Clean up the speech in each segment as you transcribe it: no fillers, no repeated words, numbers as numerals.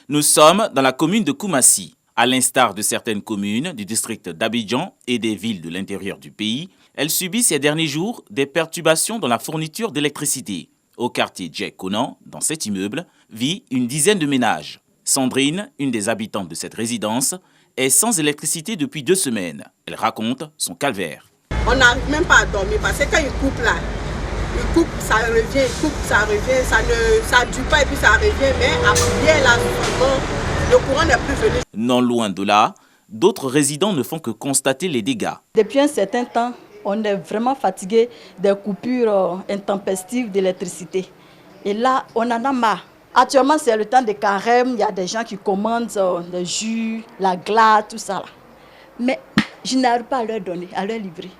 Nous sommes dans la commune de Koumassi. À l'instar de certaines communes du district d'Abidjan et des villes de l'intérieur du pays, elle subit ces derniers jours des perturbations dans la fourniture d'électricité. Au quartier Djek-Konan, dans cet immeuble, vit une dizaine de ménages. Sandrine, une des habitantes de cette résidence, est sans électricité depuis 2 semaines. Elle raconte son calvaire. On n'arrive même pas à dormir parce que quand il coupe là, il coupe, ça revient, il coupe, ça revient, ça ne dure pas et puis ça revient, mais après là, le courant n'est plus venu. Non loin de là, d'autres résidents ne font que constater les dégâts. Depuis un certain temps, on est vraiment fatigué des coupures intempestives d'électricité. Et là, on en a marre. Actuellement, c'est le temps des carême, il y a des gens qui commandent le jus, la glace, tout ça. Là. Mais je n'arrive pas à leur donner, à leur livrer.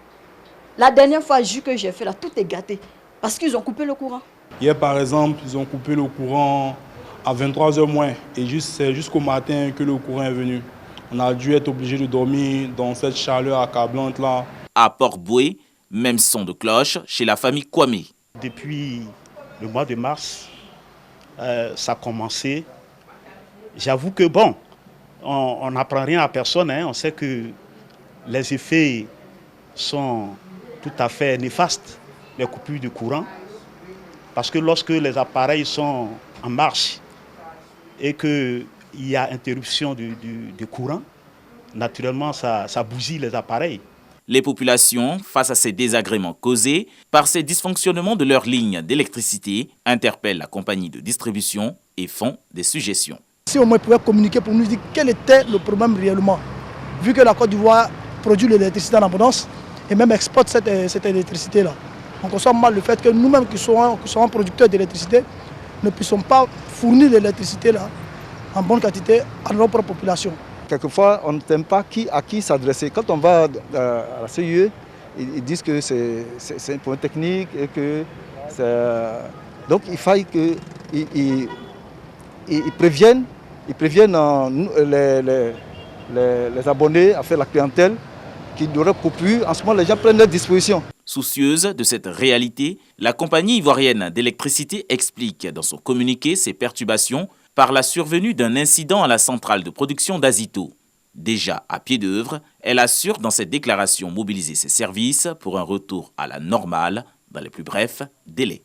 La dernière fois, le jus que j'ai fait, là, tout est gâté. Parce qu'ils ont coupé le courant. Hier, par exemple, ils ont coupé le courant à 23h moins. Et c'est jusqu'au matin que le courant est venu. On a dû être obligé de dormir dans cette chaleur accablante là. À Port-Boué, même son de cloche chez la famille Kwame. Depuis le mois de mars, ça a commencé. J'avoue que bon, on n'apprend rien à personne. Hein. On sait que les effets sont tout à fait néfastes, les coupures de courant. Parce que lorsque les appareils sont en marche et qu'il y a interruption du courant, naturellement ça bousille les appareils. Les populations, face à ces désagréments causés par ces dysfonctionnements de leurs lignes d'électricité, interpellent la compagnie de distribution et font des suggestions. Si au moins ils pouvaient communiquer pour nous dire quel était le problème réellement, vu que la Côte d'Ivoire produit l'électricité en abondance et même exporte cette électricité-là. On consomme mal le fait que nous-mêmes qui sommes producteurs d'électricité ne puissions pas fournir l'électricité là en bonne quantité à notre propre population. Quelquefois, on ne sait pas à qui s'adresser. Quand on va à la CIE, ils disent que c'est un point technique et que donc il faille qu'ils préviennent les abonnés, à faire la clientèle, qui n'auraient coupure. En ce moment, les gens prennent leurs dispositions. Soucieuse de cette réalité, la compagnie ivoirienne d'électricité explique dans son communiqué ces perturbations par la survenue d'un incident à la centrale de production d'Azito. Déjà à pied d'œuvre, elle assure dans cette déclaration mobiliser ses services pour un retour à la normale dans les plus brefs délais.